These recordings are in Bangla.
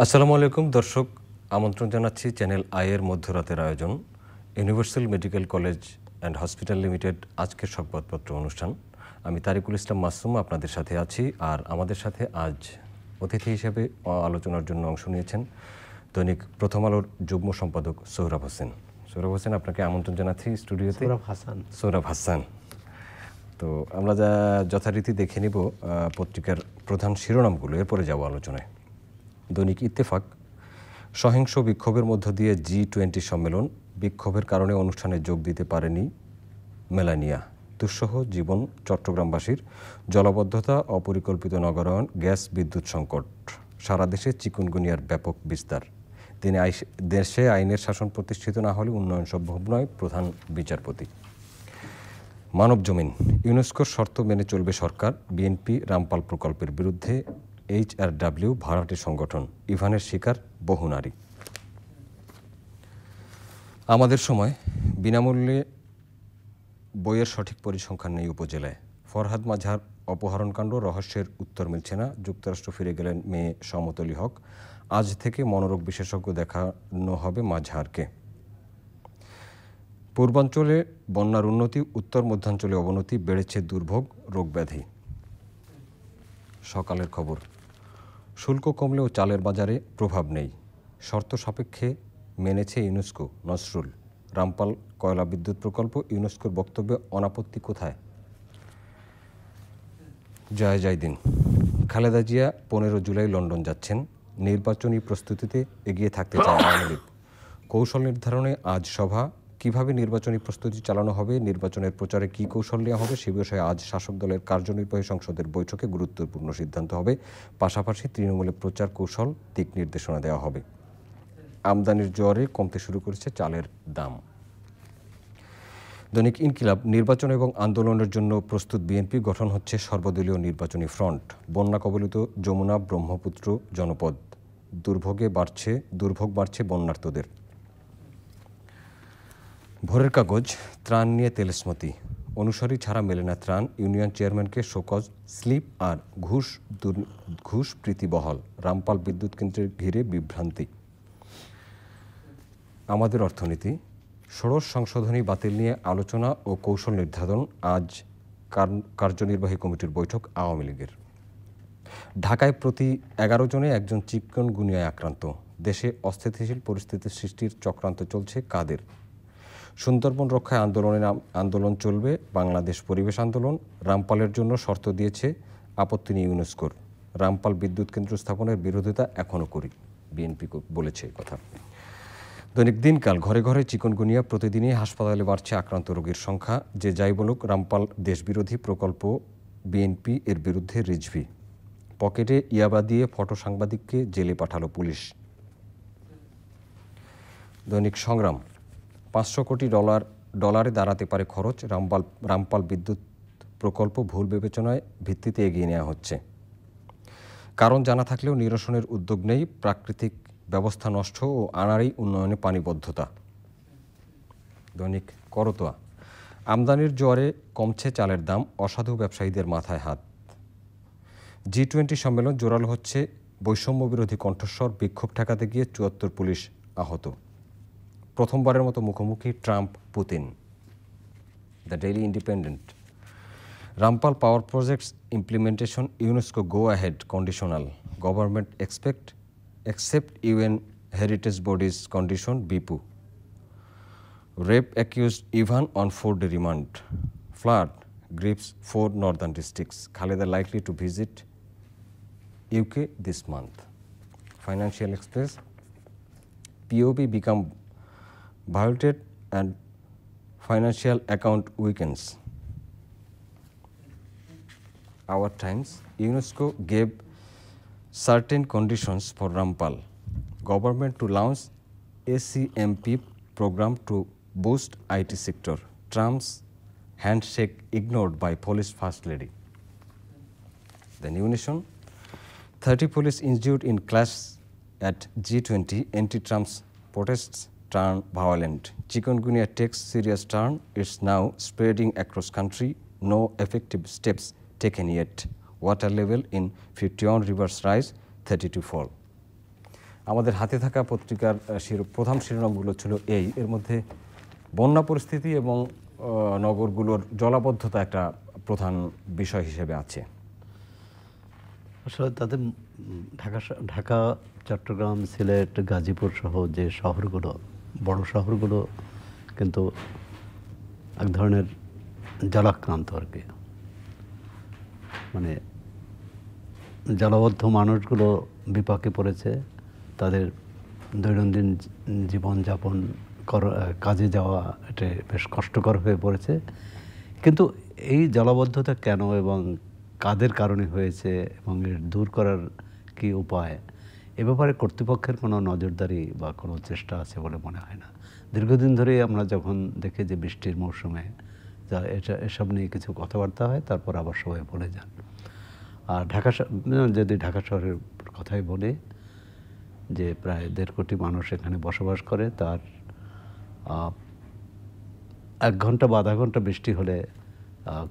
আসসালামু আলাইকুম দর্শক, আমন্ত্রণ জানাচ্ছি চ্যানেল আইয়ের মধ্যরাতের আয়োজন universal medical college and hospital limited আজকের সংবাদপত্র অনুষ্ঠান। আমি তারিকুল ইসলাম মাসুম আপনাদের সাথে আছি, আর আমাদের সাথে আজ অতিথি হিসেবে আলোচনার জন্য অংশ নিয়েছেন দৈনিক প্রথম আলোর যুগ্ম সম্পাদক সোহরাব হোসেন। সোহরাব হোসেন, আপনাকে আমন্ত্রণ জানাচ্ছি স্টুডিওতে। সোহরাব হাসান। তো আমরা যথারীতি দেখে নিব পত্রিকার প্রধান শিরোনামগুলো, এরপরে যাব আলোচনায়। দৈনিক ইত্তেফাক, সহিংস বিক্ষোভের মধ্য দিয়ে G20 সম্মেলন, বিক্ষোভের কারণে অনুষ্ঠানে যোগ দিতে পারেনি মেলানিয়া, দুঃসহ জীবন চট্টগ্রামবাসীর, জলাবদ্ধতা, অপরিকল্পিত নগরায়ন, গ্যাস বিদ্যুৎ সংকট, সারা দেশে চিকুনগুনিয়ার ব্যাপক বিস্তার, দেশে আইনের শাসন প্রতিষ্ঠিত না হলে উন্নয়ন সম্ভব নয়, প্রধান বিচারপতি। মানব জমিন, ইউনেস্কোর শর্ত মেনে চলবে সরকার, বিএনপি রামপাল প্রকল্পের বিরুদ্ধে HRW ভাড়াটে সংগঠন, ইভানের শিকার বহু নারী। আমাদের সময়, বিনামূল্যে বইয়ের সঠিক পরিসংখ্যান নেই উপজেলায়, ফরহাদ মাঝার অপহরণকাণ্ড রহস্যের উত্তর মিলছে না, যুক্তরাষ্ট্র ফিরে গেলেন মেয়ে সমতলী হক, আজ থেকে মনোরোগ বিশেষজ্ঞ দেখানো হবে মাঝহারকে। পূর্বাঞ্চলে বন্যার উন্নতি, উত্তর মধ্যাঞ্চলে অবনতি, বেড়েছে দুর্ভোগ রোগব্যাধি। সকালের খবর, শুল্ক কমলেও চালের বাজারে প্রভাব নেই, শর্ত সাপেক্ষে মেনেছে ইউনেস্কো, নসরুল। রামপাল কয়লা বিদ্যুৎ প্রকল্প, ইউনেস্কোর বক্তব্যে অনাপত্তি কোথায়? জয়দিন, খালেদা জিয়া 15 জুলাই লন্ডন যাচ্ছেন, নির্বাচনী প্রস্তুতিতে এগিয়ে থাকতে চায় আওয়ামী লীগ, কৌশল নির্ধারণে আজ সভা, কিভাবে নির্বাচনী প্রস্তুতি চালানো হবে, নির্বাচনের প্রচারে কী কৌশল নেওয়া হবে সে বিষয়ে আজ শাসক দলের কার্যনির্বাহী সংসদের বৈঠকে গুরুত্বপূর্ণ সিদ্ধান্ত হবে, পাশাপাশি তৃণমূলে প্রচার কৌশল দিক নির্দেশনা দেওয়া হবে। আমদানির জোয়ারে কমতে শুরু করেছে চালের দাম। দৈনিক ইনকিলাব, নির্বাচন এবং আন্দোলনের জন্য প্রস্তুত বিএনপি, গঠন হচ্ছে সর্বদলীয় নির্বাচনী ফ্রন্ট, বন্যা কবলিত যমুনা ব্রহ্মপুত্র জনপদ, দুর্ভোগ বাড়ছে বন্যার্তদের। ভোরের কাগজ, ত্রাণ নিয়ে তেলসমতি, অনুসারী ছাড়া মেলে না ত্রাণ, ইউনিয়ন চেয়ারম্যানকে শোকজ, স্লিপ আর ঘুষ প্রীতিবহল, রামপাল বিদ্যুৎ কেন্দ্রের ঘিরে বিভ্রান্তি। আমাদের অর্থনীতি, ষোড়শ সংশোধনী বাতিল নিয়ে আলোচনা ও কৌশল নির্ধারণ, আজ কার্যনির্বাহী কমিটির বৈঠক আওয়ামী লীগের। ঢাকায় প্রতি 11 জনে একজন চিকুনগুনিয়ায় আক্রান্ত, দেশে অস্থিতিশীল পরিস্থিতি সৃষ্টির চক্রান্ত চলছে কাদের? সুন্দরবন রক্ষায় আন্দোলন চলবে, বাংলাদেশ পরিবেশ আন্দোলন, রামপালের জন্য শর্ত দিয়েছে, আপত্তি নেই ইউনেস্কোর, রামপাল বিদ্যুৎ কেন্দ্র স্থাপনের বিরোধিতা এখনও করি, বিএনপি বলেছে এই কথা। দৈনিক দিনকাল, ঘরে ঘরে চিকুনগুনিয়া, প্রতিদিনই হাসপাতালে বাড়ছে আক্রান্ত রোগীর সংখ্যা, যে যাই বলুক রামপাল দেশবিরোধী প্রকল্প, বিএনপি এর বিরুদ্ধে রিজভি, পকেটে ইয়াবা দিয়ে ফটো সাংবাদিককে জেলে পাঠালো পুলিশ। দৈনিক সংগ্রাম, 500 কোটি ডলারে দাঁড়াতে পারে খরচ, রামপাল বিদ্যুৎ প্রকল্প ভুল বিবেচনায় ভিত্তিতে এগিয়ে নেওয়া হচ্ছে, কারণ জানা থাকলেও নিরসনের উদ্যোগ নেই, প্রাকৃতিক ব্যবস্থা নষ্ট ও আনাড়ি উন্নয়নে পানিবদ্ধতা। দৈনিক করতোয়া, আমদানির জোয়ারে কমছে চালের দাম, অসাধু ব্যবসায়ীদের মাথায় হাত। G20 সম্মেলন জোরালো হচ্ছে, বৈষম্য বিরোধী কণ্ঠস্বর, বিক্ষোভ ঠেকাতে গিয়ে 74 পুলিশ আহত। প্রথমবারের মতো মুখোমুখি Trump Putin. The daily independent, Rampal power projects implementation, UNESCO go ahead conditional, government except UN heritage bodies condition, Bipu. Rape accused Ivan on 4-day remand. Flood grips 4 northern districts. Khaleda likely to visit UK this month. Financial Express, POB become violated and financial account weakens. Our Times, UNESCO gave certain conditions for Rampal, government to launch ACMP program to boost IT sector, Trump's handshake ignored by police first lady. The New Nation, 30 police injured in clash at G20, anti-Trump's protests turn violent, chikungunya takes serious turn, it's now spreading across country, no effective steps taken yet, water level in 51 rivers rise, 32 fall. আমাদের হাতে থাকা পত্রিকার প্রধান শিরোনামগুলো ছিল এর মধ্যে বন্যা পরিস্থিতি এবং নগরগুলোর জলাবদ্ধতা একটা প্রধান বিষয় হিসেবে আছে। আসলে তাদের ঢাকা, চট্টগ্রাম, সিলেট, গাজীপুর সহ যে শহরগুলো, বড় শহরগুলো কিন্তু এক ধরনের জলাক্রান্ত আর কি। মানে জলবদ্ধ মানুষগুলো বিপাকে পড়েছে, তাদের দৈনন্দিন জীবনযাপন কাজে যাওয়া এটা বেশ কষ্টকর হয়ে পড়েছে। কিন্তু এই জলাবদ্ধতা কেন এবং কাদের কারণে হয়েছে এবং এর দূর করার কি উপায়, এ ব্যাপারে কর্তৃপক্ষের কোনো নজরদারি বা কোনো চেষ্টা আছে বলে মনে হয় না। দীর্ঘদিন ধরেই আমরা যখন দেখি যে বৃষ্টির মৌসুমে যা এসব নিয়ে কিছু কথাবার্তা হয়, তারপর আবার সবাই ভুলে যান। আর যদি ঢাকা শহরের কথাই বলি, যে প্রায় 1.5 কোটি মানুষ এখানে বসবাস করে, তার 1 ঘন্টা বা আধা ঘন্টা বৃষ্টি হলে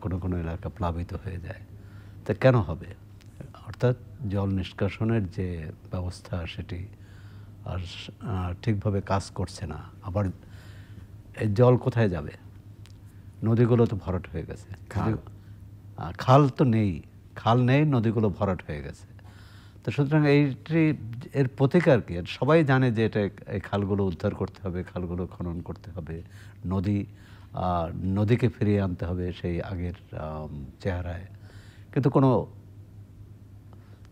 কোনো কোনো এলাকা প্লাবিত হয়ে যায়। তা কেন হবে? অর্থাৎ জল নিষ্কাশনের যে ব্যবস্থা সেটি আর ঠিকভাবে কাজ করছে না। আবার এই জল কোথায় যাবে? নদীগুলো তো ভরাট হয়ে গেছে, খাল তো নেই, খাল নেই, নদীগুলো ভরাট হয়ে গেছে। তো সুতরাং এর প্রতিকার কি? সবাই জানে যে এটা, এই খালগুলো উদ্ধার করতে হবে, খালগুলো খনন করতে হবে, নদীকে ফিরিয়ে আনতে হবে সেই আগের চেহারায়, কিন্তু কোনো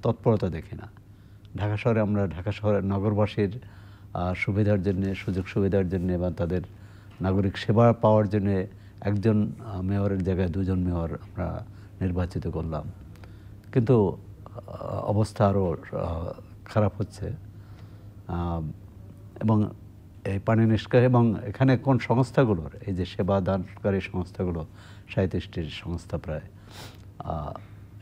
তৎপরতা দেখি না। ঢাকা শহরের নগরবাসীর সুবিধার জন্যে, সুযোগ সুবিধার জন্যে বা তাদের নাগরিক সেবা পাওয়ার জন্যে একজন মেয়রের জায়গায় 2 জন মেয়র আমরা নির্বাচিত করলাম, কিন্তু অবস্থা আরও খারাপ হচ্ছে। এবং এই পানি নিষ্কাশন এবং এখানে কোন সংস্থাগুলোর, এই যে সেবা দানকারী সংস্থাগুলো 37টি সংস্থা প্রায়,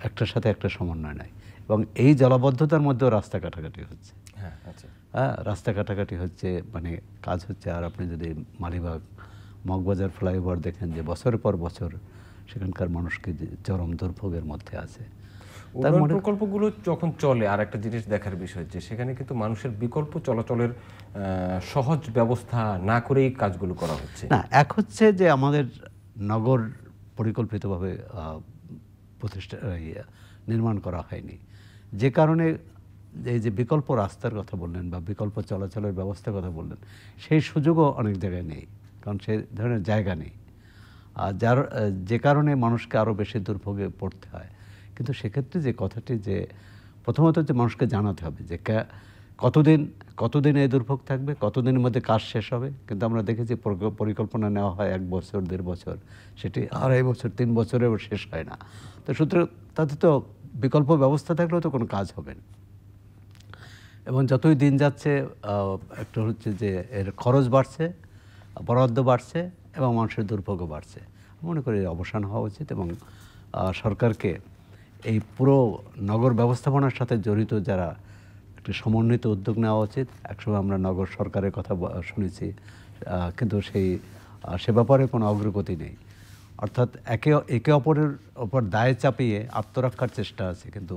একটার সাথে একটা সমন্বয় নাই। এবং এই জলাবদ্ধতার মধ্যেও রাস্তা কাটাকাটি হচ্ছে। রাস্তা কাটাকাটি হচ্ছে, মানে কাজ হচ্ছে। আর আপনি যদি মালিবাগ মগবাজার ফ্লাইওভার দেখেন, যে বছরের পর বছর সেখানকার মানুষকে চরম দুর্ভোগের মধ্যে আছে। উন্নয়ন প্রকল্পগুলো যখন চলে, আর একটা জিনিস দেখার বিষয় যে সেখানে কিন্তু মানুষের বিকল্প চলাচলের সহজ ব্যবস্থা না করেই কাজগুলো করা হচ্ছে না। এক হচ্ছে যে আমাদের নগর পরিকল্পিতভাবে নির্মাণ করা হয়নি, যে কারণে এই যে বিকল্প রাস্তার কথা বললেন বা বিকল্প চলাচলের ব্যবস্থার কথা বললেন, সেই সুযোগও অনেক জায়গায় নেই, কারণ সে ধরনের জায়গা নেই। আর যে কারণে মানুষকে আরও বেশি দুর্ভোগে পড়তে হয়। কিন্তু সেক্ষেত্রে যে কথাটি, যে প্রথমত যে মানুষকে জানাতে হবে যে কতদিন এই দুর্ভোগ থাকবে, কতদিনের মধ্যে কাজ শেষ হবে। কিন্তু আমরা দেখেছি পরিকল্পনা নেওয়া হয় 1 বছর 1.5 বছর, সেটি 2.5 বছর 3 বছরেও শেষ হয় না। তো সুতরাং তাতে তো বিকল্প ব্যবস্থা থাকলেও তো কোনো কাজ হবে না। এবং যতই দিন যাচ্ছে, একটা হচ্ছে যে এর খরচ বাড়ছে, বরাদ্দ বাড়ছে এবং মানুষের দুর্ভোগও বাড়ছে। মনে করি অবসান হওয়া উচিত এবং সরকারকে এই পুরো নগর ব্যবস্থাপনার সাথে জড়িত যারা, একটি সমন্বিত উদ্যোগ নেওয়া উচিত। একসময় আমরা নগর সরকারের কথা শুনেছি, কিন্তু সে ব্যাপারে কোনো অগ্রগতি নেই। অর্থাৎ একে অপরের ওপর দায় চাপিয়ে আত্মরক্ষার চেষ্টা আছে, কিন্তু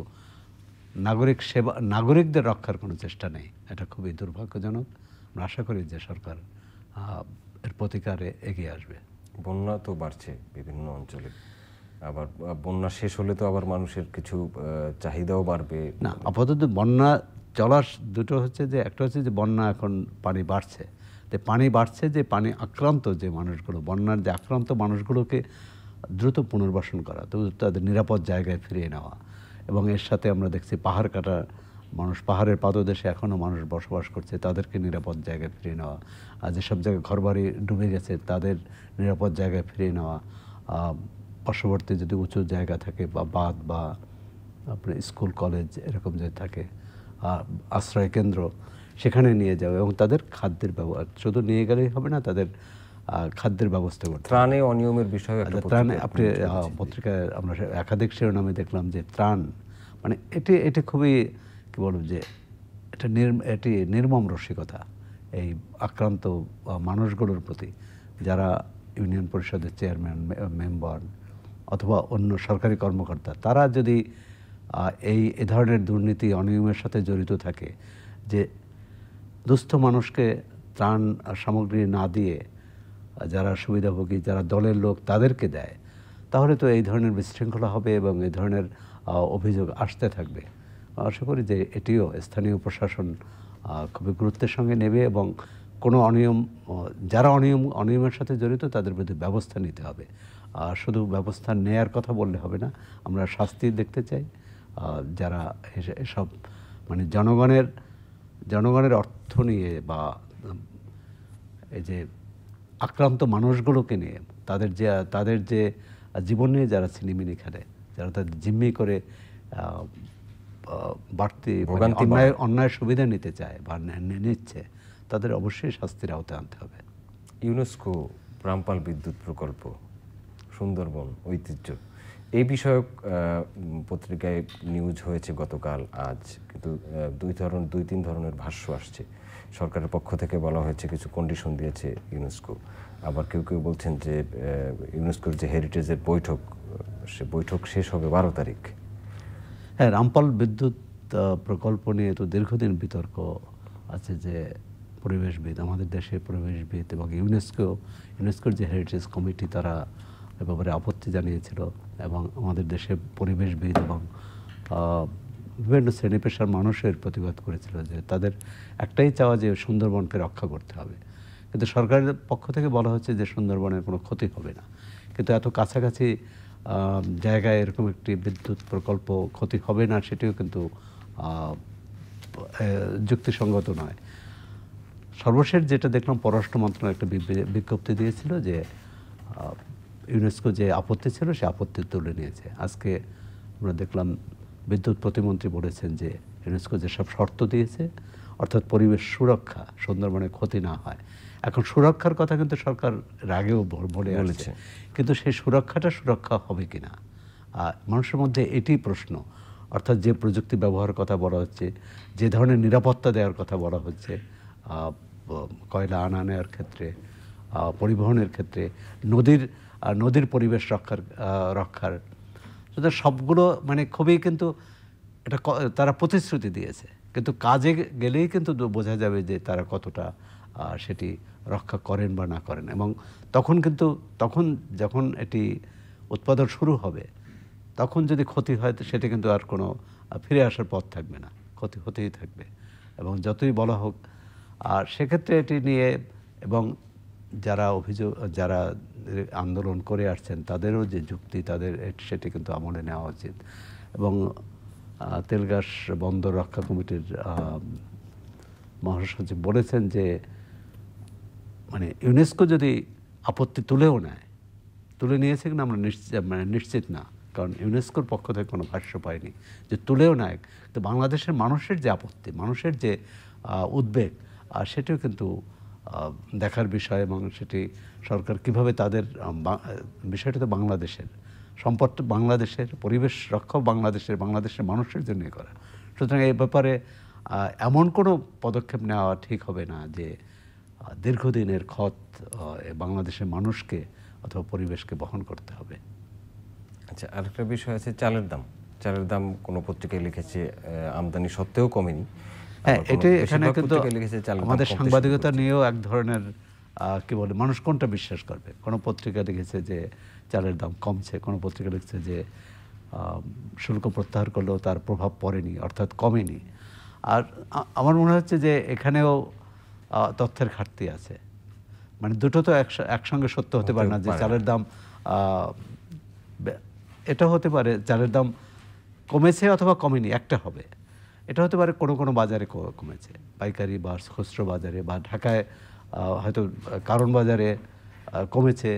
নাগরিকদের রক্ষার কোনো চেষ্টা নেই। এটা খুবই দুর্ভাগ্যজনক। আমরা আশা করি যে সরকার এর প্রতিকারে এগিয়ে আসবে। বন্যা তো বাড়ছে বিভিন্ন অঞ্চলে, আবার বন্যা শেষ হলে তো আবার মানুষের কিছু চাহিদাও বাড়বে না। আপাতত বন্যা চলার দুটো হচ্ছে, যে একটা হচ্ছে যে বন্যা এখন পানি বাড়ছে, যে পানি আক্রান্ত যে মানুষগুলো, বন্যার যে আক্রান্ত মানুষগুলোকে দ্রুত পুনর্বাসন করা, তো তাদের নিরাপদ জায়গায় ফিরিয়ে নেওয়া। এবং এর সাথে আমরা দেখছি পাহাড় কাটা মানুষ, পাহাড়ের পাদদেশে এখনও মানুষ বসবাস করছে, তাদেরকে নিরাপদ জায়গায় ফিরিয়ে নেওয়া। আর যেসব জায়গায় ঘরবাড়ি ডুবে গেছে তাদের নিরাপদ জায়গায় ফিরিয়ে নেওয়া। পার্শ্ববর্তী যদি উঁচু জায়গা থাকে বা বাঁধ বা আপনার স্কুল কলেজ এরকম যে থাকে আশ্রয় কেন্দ্র, সেখানে নিয়ে যাওয়া এবং তাদের খাদ্যের ব্যবস্থা, শুধু নিয়ে গেলেই হবে না, তাদের খাদ্যের ব্যবস্থা করতে। ত্রাণে অনিয়মের বিষয়, ত্রাণে আপনি পত্রিকায় আমরা একাধিক শিরোনামে দেখলাম যে ত্রাণ, মানে এটি খুবই কী বলব, যে এটি নির্মম রসিকতা এই আক্রান্ত মানুষগুলোর প্রতি, যারা ইউনিয়ন পরিষদের চেয়ারম্যান, মেম্বার অথবা অন্য সরকারি কর্মকর্তা, তারা যদি এই ধরনের দুর্নীতি অনিয়মের সাথে জড়িত থাকে, যে দুস্থ মানুষকে ত্রাণ সামগ্রী না দিয়ে যারা সুবিধাভোগী, যারা দলের লোক তাদেরকে দেয়, তাহলে তো এই ধরনের বিশৃঙ্খলা হবে এবং এই ধরনের অভিযোগ আসতে থাকবে। আশা করি যে এটিও স্থানীয় প্রশাসন খুবই গুরুত্বের সঙ্গে নেবে এবং কোনো যারা অনিয়মের সাথে জড়িত তাদের বিরুদ্ধে ব্যবস্থা নিতে হবে। শুধু ব্যবস্থা নেয়ার কথা বললে হবে না, আমরা শাস্তি দেখতে চাই। যারা এসব মানে জনগণের অর্থ নিয়ে বা এই যে আক্রান্ত মানুষগুলোকে নিয়ে তাদের যে জীবন নিয়ে যারা ছিনিমিনি খেলে, যারা তাদের জিম্মি করে বাড়তি অন্যায় সুবিধা নিতে চায় বা নিচ্ছে, তাদের অবশ্যই শাস্তির আওতায় আনতে হবে। ইউনেস্কো রামপাল বিদ্যুৎ প্রকল্প, সুন্দরবন ঐতিহ্য, এই বিষয়ক পত্রিকায় নিউজ হয়েছে গতকাল, আজ কিন্তু দুই তিন ধরনের ভাষ্য আসছে। সরকারের পক্ষ থেকে বলা হয়েছে কিছু কন্ডিশন দিয়েছে ইউনেস্কো, আবার কেউ কেউ বলছেন যে ইউনেস্কোর যে হেরিটেজের বৈঠক, সে বৈঠক শেষ হবে 12 তারিখ। হ্যাঁ, রামপাল বিদ্যুৎ প্রকল্প নিয়ে তো দীর্ঘদিন বিতর্ক আছে যে পরিবেশবিদ, আমাদের দেশের পরিবেশবিদ এবং ইউনেস্কোর যে হেরিটেজ কমিটি তারা এ ব্যাপারে আপত্তি জানিয়েছিল এবং আমাদের দেশের পরিবেশবিদ এবং বিভিন্ন শ্রেণী পেশার মানুষের প্রতিবাদ করেছিল যে তাদের একটাই চাওয়া যে সুন্দরবনকে রক্ষা করতে হবে। কিন্তু সরকারের পক্ষ থেকে বলা হচ্ছে যে সুন্দরবনের কোনো ক্ষতি হবে না, কিন্তু এত কাছাকাছি জায়গায় এরকম একটি বিদ্যুৎ প্রকল্প ক্ষতি হবে না সেটিও কিন্তু যুক্তিসঙ্গত নয়। সর্বশেষ যেটা দেখলাম, পররাষ্ট্র মন্ত্রণালয় একটা বিজ্ঞপ্তি দিয়েছিল যে ইউনেস্কো যে আপত্তি ছিল সে আপত্তি তুলে নিয়েছে। আজকে আমরা দেখলাম বিদ্যুৎ প্রতিমন্ত্রী বলেছেন যে ইউনেস্কো যেসব শর্ত দিয়েছে, অর্থাৎ পরিবেশ সুরক্ষা, সুন্দরবনে ক্ষতি না হয়। এখন সুরক্ষার কথা কিন্তু সরকার আগেও বলে আসছে, কিন্তু সেই সুরক্ষা হবে কিনা মানুষের মধ্যে এটি প্রশ্ন। অর্থাৎ যে প্রযুক্তি ব্যবহারের কথা বলা হচ্ছে, যে ধরনের নিরাপত্তা দেওয়ার কথা বলা হচ্ছে, কয়লা আনা নেওয়ার ক্ষেত্রে, পরিবহনের ক্ষেত্রে, নদীর পরিবেশ রক্ষার সুতরাং সবগুলো মানে খুবই কিন্তু এটা তারা প্রতিশ্রুতি দিয়েছে, কিন্তু কাজে গেলেই কিন্তু বোঝা যাবে যে তারা কতটা সেটি রক্ষা করেন বা না করেন। এবং তখন যখন এটি উৎপাদন শুরু হবে, তখন যদি ক্ষতি হয় তো সেটি কিন্তু আর কোনো ফিরে আসার পথ থাকবে না, ক্ষতি হতেই থাকবে। এবং যতই বলা হোক, আর সেক্ষেত্রে এটি নিয়ে এবং যারা আন্দোলন করে আসছেন তাদেরও যে যুক্তি, সেটি কিন্তু আমলে নেওয়া উচিত। এবং তেলগাছ বন্দর রক্ষা কমিটির মহাসচিব বলেছেন যে মানে ইউনেস্কো যদি আপত্তি তুলে নিয়েছে কিনা আমরা নিশ্চিত না, কারণ ইউনেস্কোর পক্ষ থেকে কোনো ভাষ্য পাইনি যে তুলেও নেয়। তো বাংলাদেশের মানুষের যে আপত্তি, মানুষের যে উদ্বেগ, সেটিও কিন্তু দেখার বিষয়। এবং সেটি সরকার কীভাবে তাদের বিষয়টা তো বাংলাদেশের সম্পদ, বাংলাদেশের পরিবেশ রক্ষা, বাংলাদেশের মানুষের জন্যই করা। সুতরাং এই ব্যাপারে এমন কোনো পদক্ষেপ নেওয়া ঠিক হবে না যে দীর্ঘদিনের ক্ষত বাংলাদেশের মানুষকে অথবা পরিবেশকে বহন করতে হবে। আচ্ছা, আরেকটা বিষয় আছে চালের দাম কোনো পত্রিকায় লিখেছে আমদানি সত্ত্বেও কমেনি। হ্যাঁ, এখানে কিন্তু আমাদের সাংবাদিকতা নিয়েও এক ধরনের কি বলে, মানুষ কোনটা বিশ্বাস করবে? কোনো পত্রিকা লিখেছে যে চালের দাম কমছে, কোনো পত্রিকা লিখছে যে শুল্ক প্রত্যাহার করলেও তার প্রভাব পড়েনি, অর্থাৎ কমেনি। আর আমার মনে হচ্ছে যে এখানেও তথ্যের ঘাটতি আছে। মানে দুটো তো একসঙ্গে সত্য হতে পারে না যে চালের দাম, এটা হতে পারে চালের দাম কমেছে অথবা কমেনি, একটা হবে। এটা হতে পারে কোনো বাজারে কমেছে, পাইকারি বা খুচরো বাজারে, বা ঢাকায় হয়তো কারণ বাজারে কমেছে,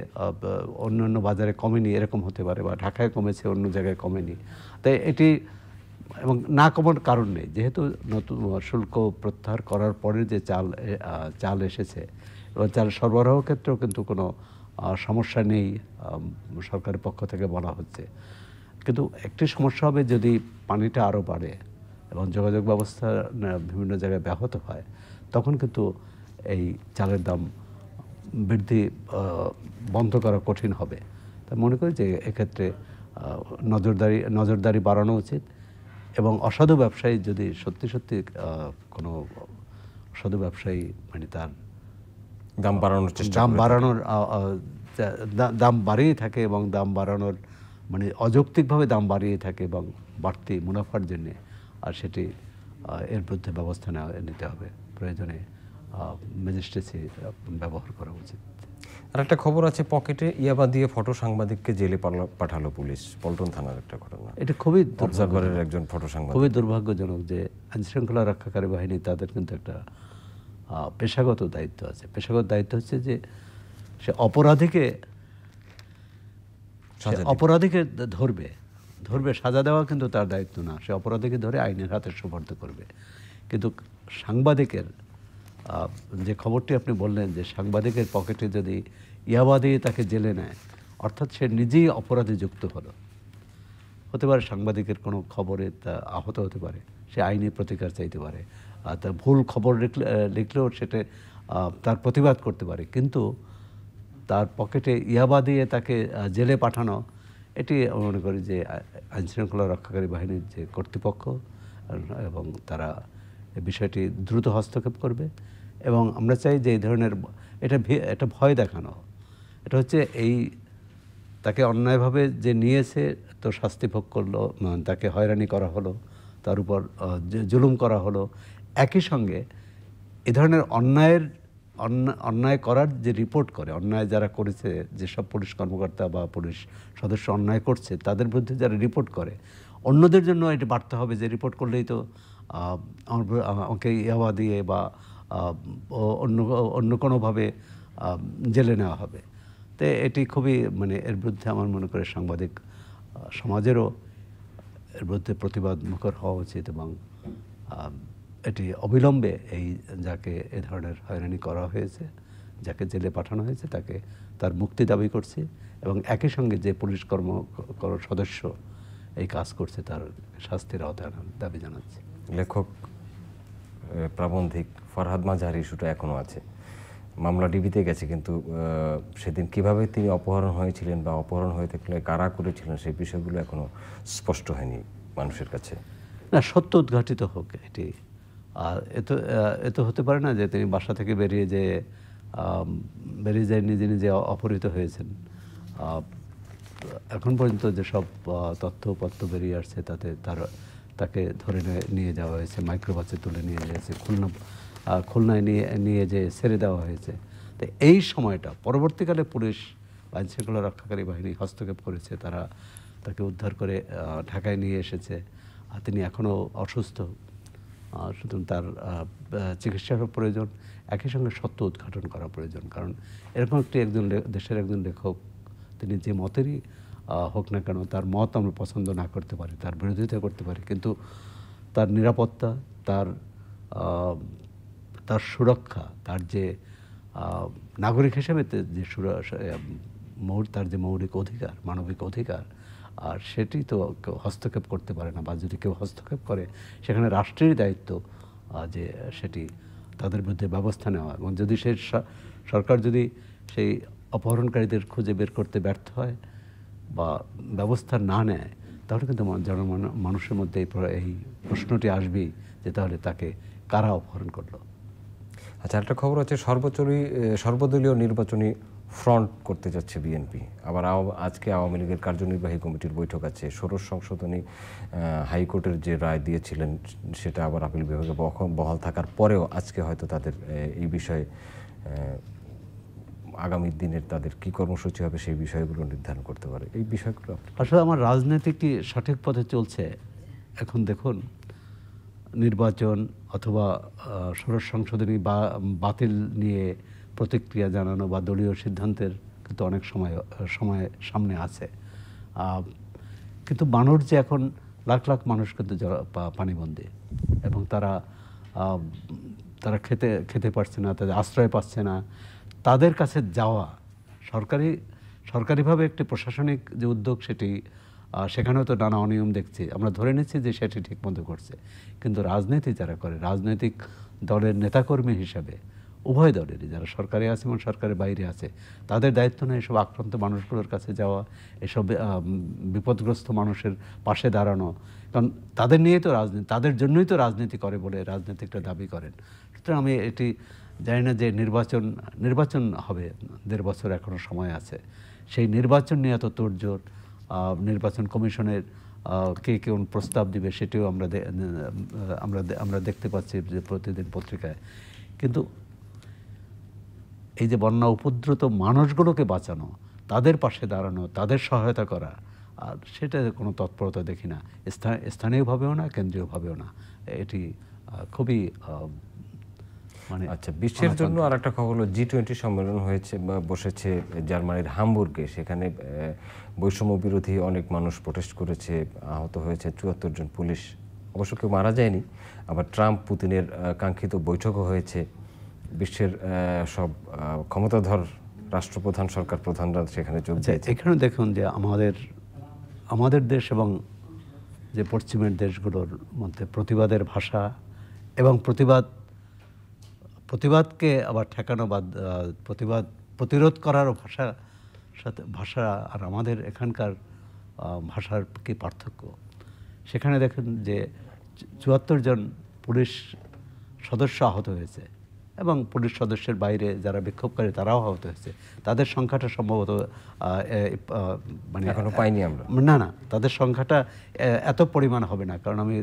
অন্য বাজারে কমেনি, এরকম হতে পারে। বা ঢাকায় কমেছে, অন্য জায়গায় কমেনি। তাই এটি এবং না কমার কারণ নেই, যেহেতু নতুন শুল্ক প্রত্যাহার করার পরে যে চাল এসেছে এবং চাল সরবরাহ ক্ষেত্রেও কিন্তু কোনো সমস্যা নেই সরকারের পক্ষ থেকে বলা হচ্ছে। কিন্তু একটি সমস্যা হবে যদি পানিটা আরও বাড়ে এবং যোগাযোগ ব্যবস্থা বিভিন্ন জায়গায় ব্যাহত হয়, তখন কিন্তু এই চালের দাম বৃদ্ধি বন্ধ করা কঠিন হবে। তাই মনে করি যে এক্ষেত্রে নজরদারি বাড়ানো উচিত। এবং অসাধু ব্যবসায়ী যদি সত্যি কোনো সাধু ব্যবসায়ী মানে তার দাম বাড়ানোর চেষ্টা দাম করে বাড়ানোর দাম বাড়িয়ে থাকে এবং দাম বাড়ানোর মানে অযৌক্তিকভাবে দাম বাড়িয়ে থাকে এবং বাড়তি মুনাফার জন্যে, আর সেটি এর বিরুদ্ধে ব্যবস্থা নিতে হবে, প্রয়োজনে ম্যাজিস্ট্রেসি ব্যবহার করা উচিত। আর একটা খবর আছে, পকেটে ইয়াবা দিয়ে ফটো সাংবাদিককে জেলে পাঠালো পুলিশ, পল্টন থানার একটা ঘটনা। এটা খুবই অবজারভারের একজন ফটো সাংবাদিক। খুবই দুর্ভাগ্যজনক যে আইনশৃঙ্খলা রক্ষাকারী বাহিনী তাদের কিন্তু একটা পেশাগত দায়িত্ব আছে। পেশাগত দায়িত্ব হচ্ছে যে সে অপরাধীকে ধরবে, সাজা দেওয়া কিন্তু তার দায়িত্ব না। সে অপরাধীকে ধরে আইনের হাতে সুপর্দ করবে। কিন্তু সাংবাদিকের যে খবরটি আপনি বললেন যে সাংবাদিকের পকেটে যদি ইয়াবা দিয়ে তাকে জেলে নেয়, অর্থাৎ সে নিজেই অপরাধে যুক্ত হতে পারে। সাংবাদিকের কোনো খবরে তা আহত হতে পারে, সে আইনি প্রতিকার চাইতে পারে, তার ভুল খবর লিখলেও সেটা তার প্রতিবাদ করতে পারে। কিন্তু তার পকেটে ইয়াবা দিয়ে তাকে জেলে পাঠানো, এটি আমি মনে করি যে আইনশৃঙ্খলা রক্ষাকারী বাহিনীর যে কর্তৃপক্ষ এবং তারা এই বিষয়টি দ্রুত হস্তক্ষেপ করবে। এবং আমরা চাই যে এই ধরনের এটা ভয় দেখানো, এটা হচ্ছে তাকে অন্যায়ভাবে যে নিয়েছে তো শাস্তি ভোগ করলো, তাকে হয়রানি করা হলো, তার উপর জুলুম করা হলো। একই সঙ্গে এ ধরনের অন্যায় করার যে রিপোর্ট করে, অন্যায় যারা করেছে, যেসব পুলিশ কর্মকর্তা বা পুলিশ সদস্য অন্যায় করছে তাদের বিরুদ্ধে যারা রিপোর্ট করে, অন্যদের জন্য এটা বাড়তে হবে যে রিপোর্ট করলেই তো আমাকে ইয়াবা দিয়ে বা অন্য কোনোভাবে জেলে নেওয়া হবে। তো এটি খুবই মানে এর বিরুদ্ধে আমার মনে করে সাংবাদিক সমাজেরও এর বিরুদ্ধে প্রতিবাদ মুখর হওয়া উচিত এবং এটি অবিলম্বে যাকে এ ধরনের হয়রানি করা হয়েছে, যাকে জেলে পাঠানো হয়েছে, তার মুক্তি দাবি করছি এবং একই সঙ্গে যে পুলিশ সদস্য এই কাজ করছে তার শাস্তির আওতায় দাবি জানাচ্ছি। লেখক প্রাবন্ধিক ফরহাদ মাজাহার ইস্যুটা এখনও আছে, মামলা ডিবিতে গেছে, কিন্তু সেদিন কিভাবে তিনি অপহরণ হয়েছিলেন বা অপহরণ হয়ে থাকলে কারা করেছিলেন সেই বিষয়গুলো এখনও স্পষ্ট হয়নি মানুষের কাছে। না, সত্য উদ্ঘাটিত হোক এটি। আর এত হতে পারে না যে তিনি বাসা থেকে বেরিয়ে যায় নিজে নিজে অপহৃত হয়েছেন। এখন পর্যন্ত যেসব তথ্যপত্র বেরিয়ে আসছে তাতে তাকে ধরে নিয়ে যাওয়া হয়েছে, মাইক্রোবাসে তুলে নিয়ে গিয়েছে, খুলনায় নিয়ে যেয়ে ছেড়ে দেওয়া হয়েছে। তো এই সময়টা পরবর্তীকালে পুলিশ আইনশৃঙ্খলা রক্ষাকারী বাহিনী হস্তক্ষেপ করেছে, তারা তাকে উদ্ধার করে ঢাকায় নিয়ে এসেছে। আর তিনি এখনও অসুস্থ, সুতরাং তার চিকিৎসার প্রয়োজন, একই সঙ্গে সত্য উদ্ঘাটন করা প্রয়োজন। কারণ এরকম দেশের একজন লেখক, তিনি যে মতেরই হোক না কেন, তার মত আমরা পছন্দ না করতে পারি, তার বিরোধিতা করতে পারি, কিন্তু তার নিরাপত্তা, তার সুরক্ষা, তার যে নাগরিক হিসেবে যে তার যে মৌলিক অধিকার, মানবিক অধিকার, আর সেটি তো হস্তক্ষেপ করতে পারে না, বা যদি কেউ হস্তক্ষেপ করে সেখানে রাষ্ট্রেরই দায়িত্ব যে সেটি তাদের বিরুদ্ধে ব্যবস্থা নেওয়া। এবং যদি সরকার যদি সেই অপহরণকারীদের খুঁজে বের করতে ব্যর্থ হয় বা ব্যবস্থা না নেয়, তাহলে কিন্তু মানুষের মধ্যে এই প্রশ্নটি আসবেই যে তাহলে তাকে কারা অপহরণ করলো। আচ্ছা, একটা খবর আছে, সর্বদলীয় নির্বাচনী ফ্রন্ট করতে যাচ্ছে বিএনপি। আবার আজকে আওয়ামী লীগের কার্যনির্বাহী কমিটির বৈঠক আছে। ষোড়শ সংশোধনী হাইকোর্টের যে রায় দিয়েছিলেন সেটা আবার আপিল বিভাগে বহাল থাকার পরেও আজকে হয়তো তাদের এই বিষয়ে আগামী দিনের তাদের কী কর্মসূচি হবে সেই বিষয়গুলো নির্ধারণ করতে পারে। এই বিষয়গুলো আসলে আমার রাজনীতিটি সঠিক পথে চলছে। এখন দেখুন, নির্বাচন অথবা ষোড়শ সংশোধনী বাতিল নিয়ে প্রতিক্রিয়া জানানো বা দলীয় সিদ্ধান্তের কিন্তু অনেক সময় সামনে আছে, কিন্তু মানুষ যে এখন লাখ লাখ মানুষ কিন্তু পানিবন্দী এবং তারা খেতে পারছে না, তাদের আশ্রয় পাচ্ছে না। তাদের কাছে যাওয়া সরকারিভাবে একটি প্রশাসনিক যে উদ্যোগ, সেখানেও তো নানা অনিয়ম দেখছি। আমরা ধরে নিচ্ছি যে সেটি ঠিকমতো করছে, কিন্তু রাজনীতি যারা করে, রাজনৈতিক দলের নেতাকর্মী হিসাবে উভয় দলেরই, যারা সরকারে আছে এবং সরকারের বাইরে আছে, তাদের দায়িত্ব নেই এসব আক্রান্ত মানুষগুলোর কাছে যাওয়া, এসব বিপদগ্রস্ত মানুষের পাশে দাঁড়ানো কারণ তাদের নিয়েই তো রাজনীতি, তাদের জন্যই তো রাজনীতি করে বলে রাজনীতিকরা দাবি করেন। সুতরাং আমি এটি জানি না যে নির্বাচন হবে, 1.5 বছর এখনও সময় আছে, সেই নির্বাচন নিয়ে এত তোড়জোড়, নির্বাচন কমিশনের কে কোন প্রস্তাব দিবে সেটিও আমরা দেখতে পাচ্ছি যে প্রতিদিন পত্রিকায়। কিন্তু এই যে বন্যা উপদ্রুত মানুষগুলোকে বাঁচানো, তাদের পাশে দাঁড়ানো, তাদের সহায়তা করা, আর সেটা কোনো তৎপরতা দেখি না, স্থানীয়ভাবেও না, কেন্দ্রীয়ভাবেও না। এটি খুবই মানে আচ্ছা, বিশ্বের জন্য আর একটা খবর হলো G20 সম্মেলন হয়েছে বা বসেছে জার্মানির হামবুর্গে। সেখানে বৈষম্য বিরোধী অনেক মানুষ প্রোটেস্ট করেছে, আহত হয়েছে 74 জন পুলিশ, অবশ্য কেউ মারা যায়নি। আবার ট্রাম্প পুতিনের কাঙ্ক্ষিত বৈঠকও হয়েছে। বিশ্বের সব ক্ষমতাধর রাষ্ট্রপ্রধান, সরকার প্রধানরা সেখানে যোগ দিয়েছে। এখানে দেখুন যে আমাদের দেশ এবং যে পশ্চিমের দেশগুলোর মধ্যে প্রতিবাদের ভাষা এবং প্রতিবাদকে আবার ঠেকানো বা প্রতিরোধ করারও ভাষা আর আমাদের এখানকার ভাষার কি পার্থক্য। সেখানে দেখেন যে 74 জন পুলিশ সদস্য আহত হয়েছে এবং পুলিশ সদস্যের বাইরে যারা বিক্ষোভকারী তারাও আহত হয়েছে। তাদের সংখ্যাটা সম্ভবত মানে এখনো পাইনি আমরা। না, তাদের সংখ্যাটা এত পরিমাণ হবে না, কারণ আমি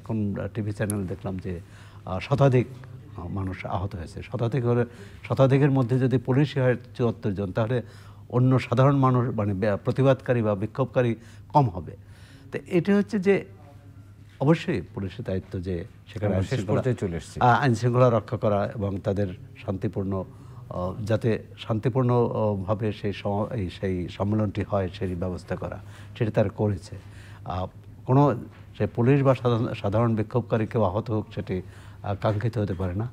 কোন টিভি চ্যানেল দেখলাম যে শতাধিক মানুষ আহত হয়েছে। শতাধিকের মধ্যে যদি পুলিশই হয় 74 জন, তাহলে অন্য সাধারণ মানুষ মানে প্রতিবাদকারী বা বিক্ষোভকারী কম হবে। তো এটা হচ্ছে যে অবশ্যই পুলিশের দায়িত্ব যে সেখানে আইন শৃঙ্খলা রক্ষা করা এবং তাদের যাতে শান্তিপূর্ণভাবে সেই সম্মেলনটি হয় সেই ব্যবস্থা করা, সেটা তারা করেছে। কোনো সে পুলিশ বা সাধারণ বিক্ষোভকারী কেউ আহত হোক সেটি কাঙ্ক্ষিত হতে পারে না।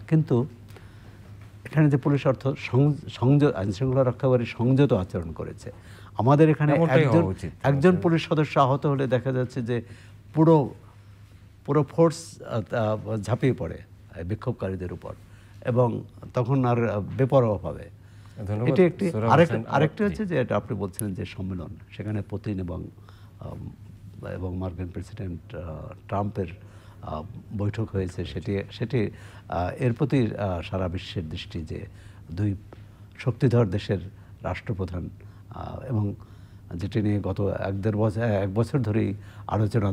কিন্তু এখানে যে পুলিশ আইন শৃঙ্খলা রক্ষাকারী সংযত আচরণ করেছে। আমাদের এখানে একজন পুলিশ সদস্য আহত হলে দেখা যাচ্ছে যে পুরো ফোর্স ঝাঁপিয়ে পড়ে বিক্ষোভকারীদের উপর এবং তখন আর বেপরোয়াভাবে। এটি একটি আরেকটি হচ্ছে যে এটা আপনি বলছিলেন যে সম্মেলন, সেখানে পুতিন এবং মার্কিন প্রেসিডেন্ট ট্রাম্পের বৈঠক হয়েছে। সেটি এর প্রতি সারা বিশ্বের দৃষ্টি যে দুই শক্তিধর দেশের রাষ্ট্রপ্রধান, এবং যেটি নিয়ে গত 1 বছর ধরেই আলোচনা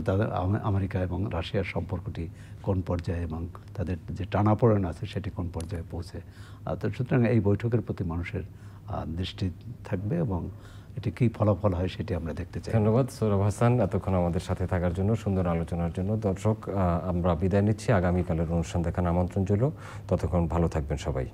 আমেরিকা এবং রাশিয়ার সম্পর্কটি কোন পর্যায়ে এবং তাদের যে টানাপোড়েন আছে সেটি কোন পর্যায়ে পৌঁছে। তো সুতরাং এই বৈঠকের প্রতি মানুষের দৃষ্টি থাকবে এবং এটি কী ফলাফল হয় সেটি আমরা দেখতে চাই। ধন্যবাদ সোহরাব হাসান এতক্ষণ আমাদের সাথে থাকার জন্য, সুন্দর আলোচনার জন্য। দর্শক, আমরা বিদায় নিচ্ছি। আগামীকালের অনুষ্ঠান দেখার আমন্ত্রণ রইল। ততক্ষণ ভালো থাকবেন সবাই।